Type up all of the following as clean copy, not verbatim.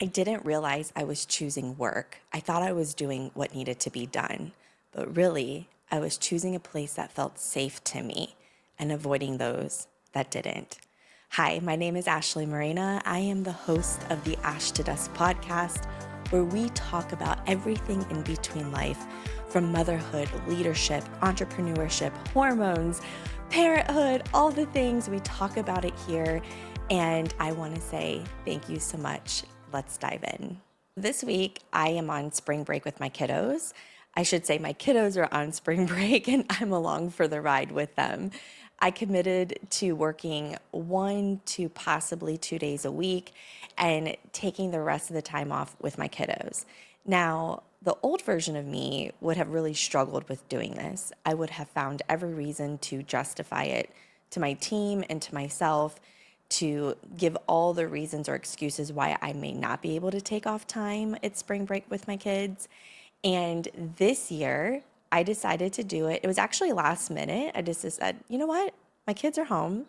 I didn't realize I was choosing work. I thought I was doing what needed to be done, but really, I was choosing a place that felt safe to me and avoiding those that didn't. Hi, my name is Ashley Morena. I am the host of the Ash to Dusk podcast, where we talk about everything in between life from motherhood, leadership, entrepreneurship, hormones, parenthood, all the things. We talk about it here. And I want to say thank you so much. Let's dive in. This week, I am on spring break with my kiddos. I should say my kiddos are on spring break and I'm along for the ride with them. I committed to working 1 to possibly 2 days a week and taking the rest of the time off with my kiddos. Now, the old version of me would have really struggled with doing this. I would have found every reason to justify it to my team and to myself, to give all the reasons or excuses why I may not be able to take off time at spring break with my kids. And this year, I decided to do it. It was actually last minute. I just said, you know what? My kids are home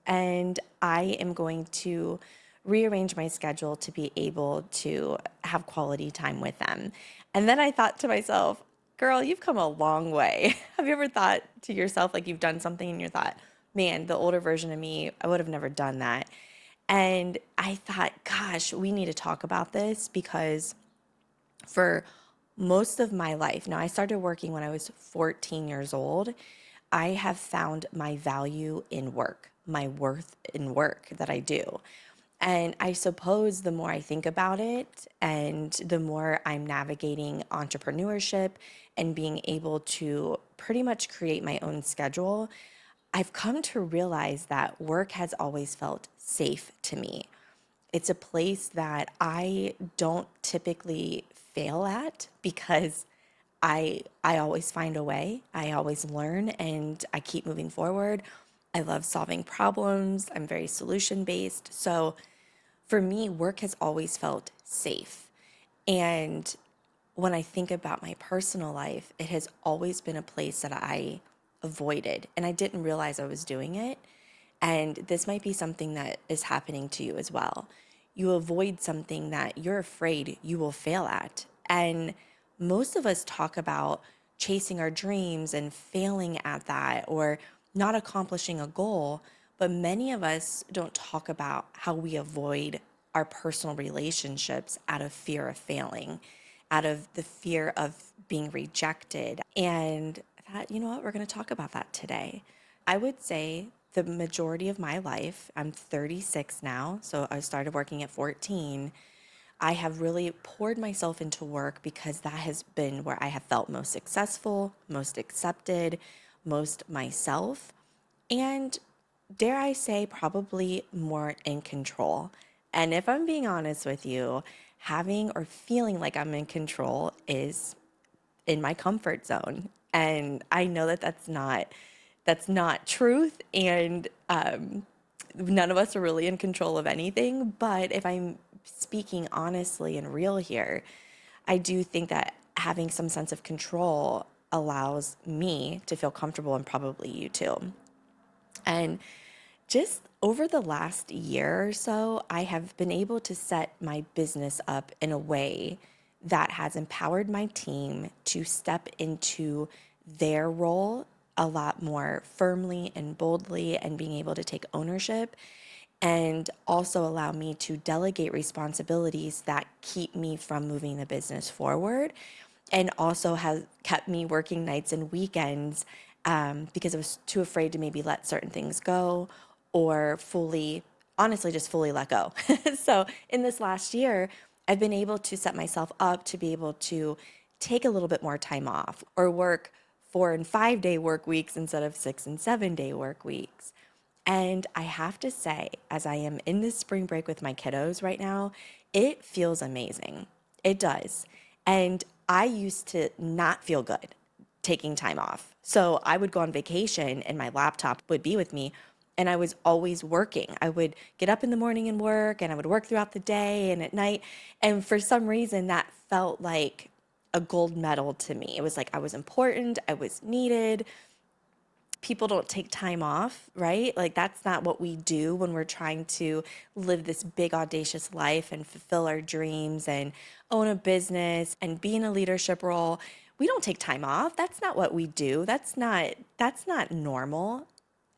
and I am going to rearrange my schedule to be able to have quality time with them. And then I thought to myself, girl, you've come a long way. Have you ever thought to yourself, like you've done something and you thought, man, the older version of me, I would have never done that. And I thought, gosh, we need to talk about this because for most of my life, now I started working when I was 14 years old. I have found my value in work, my worth in work that I do. And I suppose the more I think about it and the more I'm navigating entrepreneurship and being able to pretty much create my own schedule, I've come to realize that work has always felt safe to me. It's a place that I don't typically fail at because I always find a way. I always learn and I keep moving forward. I love solving problems. I'm very solution based. So for me, work has always felt safe. And when I think about my personal life, it has always been a place that I avoided and I didn't realize I was doing it. And this might be something that is happening to you as well. You avoid something that you're afraid you will fail at. And most of us talk about chasing our dreams and failing at that or not accomplishing a goal, but many of us don't talk about how we avoid our personal relationships out of fear of failing, out of the fear of being rejected. And I thought, you know what, we're going to talk about that today. I would say the majority of my life, I'm 36 now, so I started working at 14. I have really poured myself into work because that has been where I have felt most successful, most accepted, most myself, and dare I say, probably more in control. And if I'm being honest with you, having or feeling like I'm in control is in my comfort zone. And I know that that's not truth, and none of us are really in control of anything. But if I'm speaking honestly and real here, I do think that having some sense of control allows me to feel comfortable and probably you too. And just over the last year or so, I have been able to set my business up in a way that has empowered my team to step into their role a lot more firmly and boldly and being able to take ownership and also allow me to delegate responsibilities that keep me from moving the business forward and also has kept me working nights and weekends because I was too afraid to maybe let certain things go or fully, honestly, just fully let go. So in this last year, I've been able to set myself up to be able to take a little bit more time off or work 4 and 5 day work weeks instead of 6 and 7 day work weeks. And I have to say, as I am in this spring break with my kiddos right now, it feels amazing. It does. And I used to not feel good taking time off. So I would go on vacation and my laptop would be with me and I was always working. I would get up in the morning and work and I would work throughout the day and at night. And for some reason, that felt like a gold medal to me. It was like I was important, I was needed, People don't take time off, right? Like that's not what we do when we're trying to live this big audacious life and fulfill our dreams and own a business and be in a leadership role. We don't take time off. That's not what we do. That's not normal.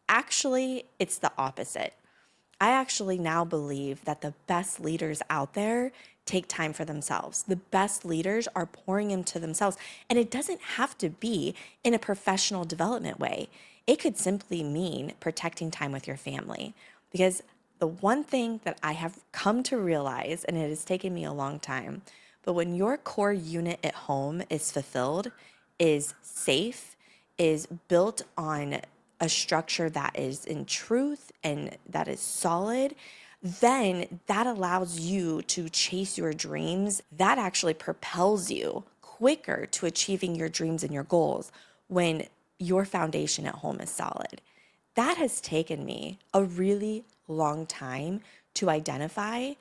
Actually, it's the opposite. I actually now believe that the best leaders out there take time for themselves. The best leaders are pouring into themselves. And it doesn't have to be in a professional development way, it could simply mean protecting time with your family. Because the one thing that I have come to realize, and it has taken me a long time, but when your core unit at home is fulfilled, is safe, is built on a structure that is in truth and that is solid, then that allows you to chase your dreams. That actually propels you quicker to achieving your dreams and your goals when your foundation at home is solid. That has taken me a really long time to identify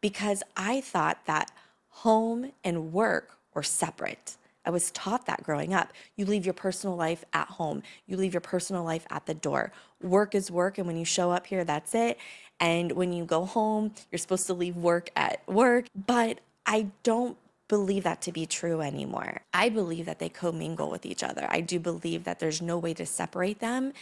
because I thought that home and work were separate. I was taught that growing up. You leave your personal life at home. You leave your personal life at the door. Work is work, and when you show up here, that's it. And when you go home, you're supposed to leave work at work. But I don't believe that to be true anymore. I believe that they commingle with each other. I do believe that there's no way to separate them.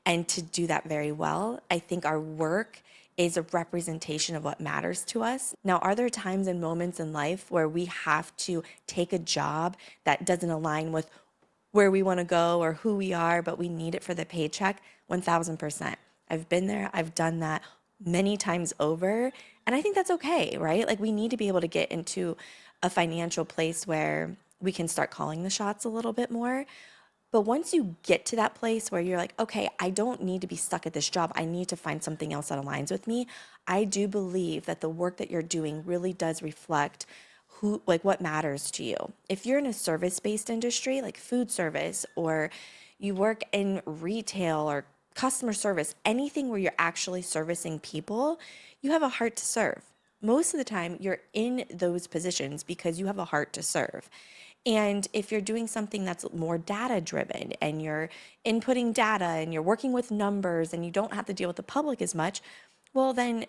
And to do that very well, I think our work is a representation of what matters to us. Now, are there times and moments in life where we have to take a job that doesn't align with where we want to go or who we are, but we need it for the paycheck? 1000%. I've been there, I've done that many times over, and I think that's okay, right? Like we need to be able to get into a financial place where we can start calling the shots a little bit more. But once you get to that place where you're like, okay, I don't need to be stuck at this job. I need to find something else that aligns with me. I do believe that the work that you're doing really does reflect who, like what matters to you. If you're in a service-based industry like food service, or you work in retail or customer service, anything where you're actually servicing people, you have a heart to serve. Most of the time, you're in those positions because you have a heart to serve. And if you're doing something that's more data driven and you're inputting data and you're working with numbers and you don't have to deal with the public as much, well, then,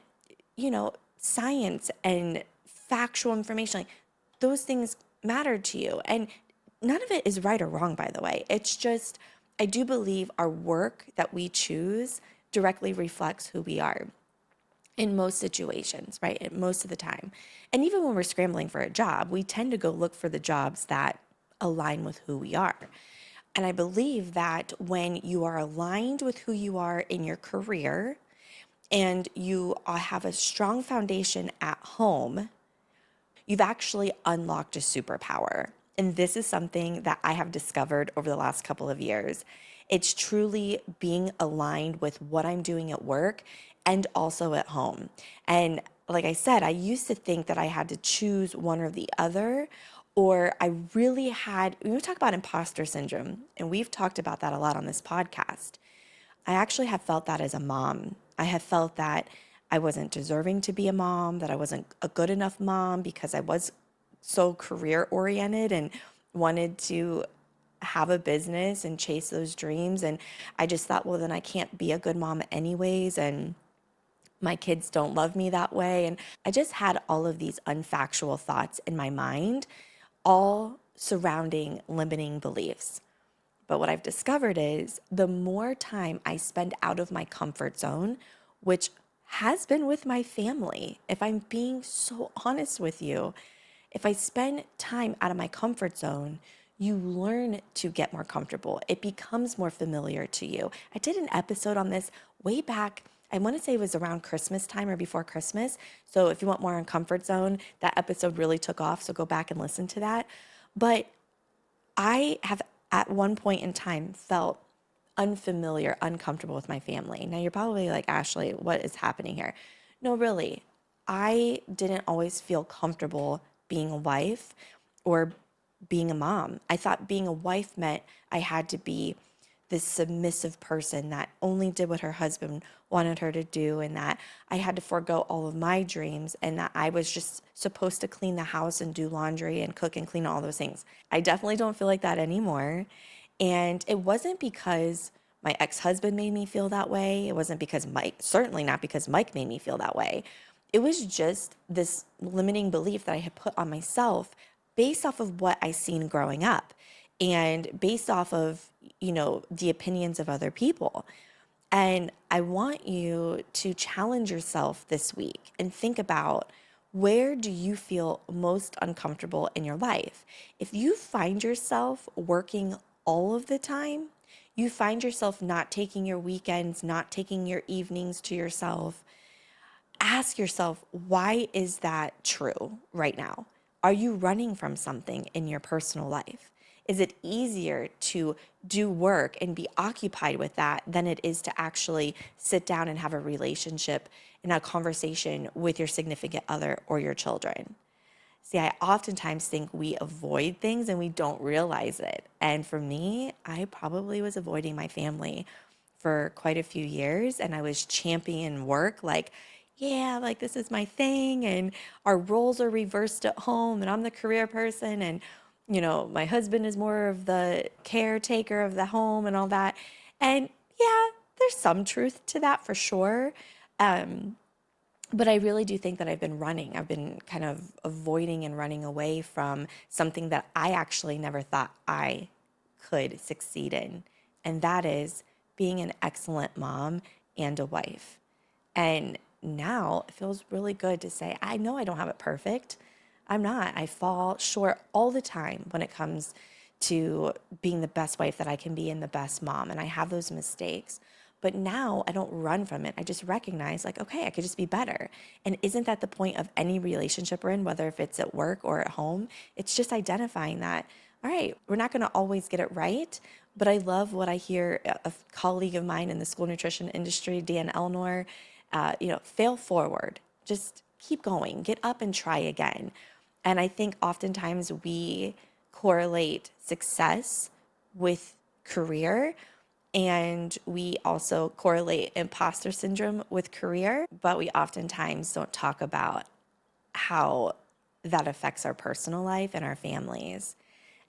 science and factual information, like those things matter to you. And none of it is right or wrong, by the way. It's just, I do believe our work that we choose directly reflects who we are in most situations, right? Most of the time. And even when we're scrambling for a job, we tend to go look for the jobs that align with who we are. And I believe that when you are aligned with who you are in your career and you have a strong foundation at home, you've actually unlocked a superpower. And this is something that I have discovered over the last couple of years. It's truly being aligned with what I'm doing at work and also at home. And like I said, I used to think that I had to choose one or the other, or I really had, we talk about imposter syndrome, and we've talked about that a lot on this podcast. I actually have felt that as a mom. I have felt that I wasn't deserving to be a mom, that I wasn't a good enough mom because I was so career oriented and wanted to have a business and chase those dreams. And I just thought, well, then I can't be a good mom anyways. And my kids don't love me that way. And I just had all of these unfactual thoughts in my mind, all surrounding limiting beliefs. But what I've discovered is the more time I spend out of my comfort zone, which has been with my family, if I'm being so honest with you, if I spend time out of my comfort zone, you learn to get more comfortable. It becomes more familiar to you. I did an episode on this way back. I want to say it was around Christmas time or before Christmas. So if you want more on comfort zone, that episode really took off. So go back and listen to that. But I have at one point in time felt unfamiliar, uncomfortable with my family. Now you're probably like, Ashley, what is happening here? No, really. I didn't always feel comfortable being a wife or being a mom. I thought being a wife meant I had to be this submissive person that only did what her husband wanted her to do, and that I had to forego all of my dreams, and that I was just supposed to clean the house and do laundry and cook and clean all those things. I definitely don't feel like that anymore. And it wasn't because My ex-husband made me feel that way. It wasn't because Mike, certainly not because Mike made me feel that way. It was just this limiting belief that I had put on myself based off of what I seen growing up and based off of, the opinions of other people. And I want you to challenge yourself this week and think about, where do you feel most uncomfortable in your life? If you find yourself working all of the time, you find yourself not taking your weekends, not taking your evenings to yourself, ask yourself, why is that true right now? Are you running from something in your personal life? Is it easier to do work and be occupied with that than it is to actually sit down and have a relationship and a conversation with your significant other or your children? See, I oftentimes think we avoid things and we don't realize it. And for me, I probably was avoiding my family for quite a few years, and I was championing work like, yeah, like this is my thing, and our roles are reversed at home, and I'm the career person, and my husband is more of the caretaker of the home and all that. And yeah, there's some truth to that for sure. But I really do think that I've been running. I've been kind of avoiding and running away from something that I actually never thought I could succeed in. And that is being an excellent mom and a wife. And now it feels really good to say, I know I don't have it perfect. I'm not. I fall short all the time when it comes to being the best wife that I can be and the best mom. And I have those mistakes. But now I don't run from it. I just recognize, like, okay, I could just be better. And isn't that the point of any relationship we're in, whether if it's at work or at home? It's just identifying that, all right, we're not going to always get it right. But I love what I hear a colleague of mine in the school nutrition industry, Dan Elnor, fail forward. Just keep going, get up and try again. And I think oftentimes we correlate success with career, and we also correlate imposter syndrome with career, but we oftentimes don't talk about how that affects our personal life and our families.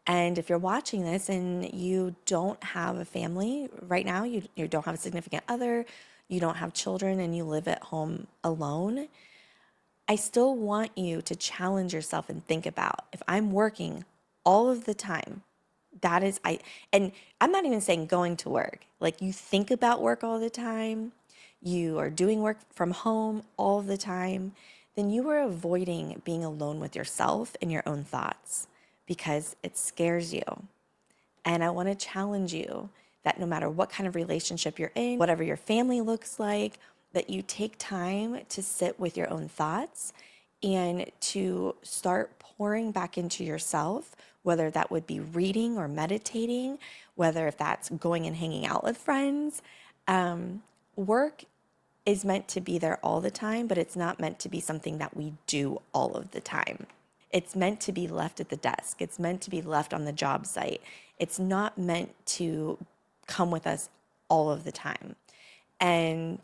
And if you're watching this and you don't have a family right now, you don't have a significant other, you don't have children, and you live at home alone, I still want you to challenge yourself and think about, if I'm working all of the time, that is, and I'm not even saying going to work. Like, you think about work all the time, you are doing work from home all of the time, then you are avoiding being alone with yourself and your own thoughts because it scares you. And I want to challenge you that no matter what kind of relationship you're in, whatever your family looks like, that you take time to sit with your own thoughts and to start pouring back into yourself, whether that would be reading or meditating, whether if that's going and hanging out with friends. Work is meant to be there all the time, but it's not meant to be something that we do all of the time. It's meant to be left at the desk. It's meant to be left on the job site. It's not meant to come with us all of the time. And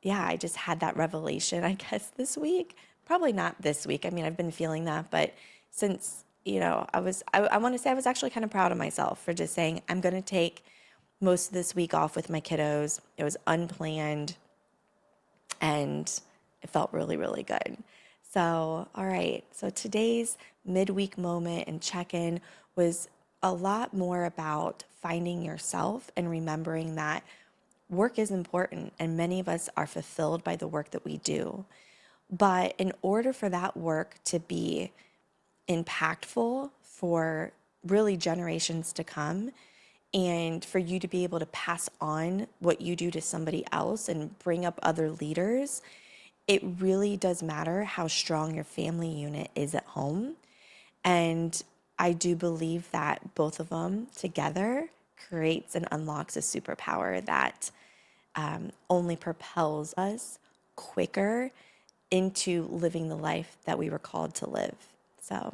yeah, I just had that revelation, I guess, this week. Probably not this week. I mean, I've been feeling that, but since, I want to say I was actually kind of proud of myself for just saying, I'm going to take most of this week off with my kiddos. It was unplanned and it felt really, really good. So, all right. So today's midweek moment and check in was a lot more about finding yourself and remembering that work is important and many of us are fulfilled by the work that we do. But in order for that work to be impactful for really generations to come, and for you to be able to pass on what you do to somebody else and bring up other leaders, it really does matter how strong your family unit is at home. And I do believe that both of them together creates and unlocks a superpower that only propels us quicker into living the life that we were called to live. So,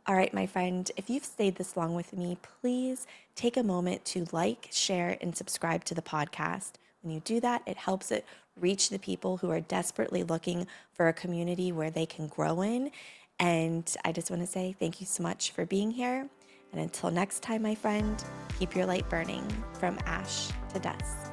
all right, my friend, if you've stayed this long with me, please take a moment to like, share, and subscribe to the podcast. When you do that, it helps it reach the people who are desperately looking for a community where they can grow in. And I just want to say thank you so much for being here. And until next time, my friend, keep your light burning from ash to dusk.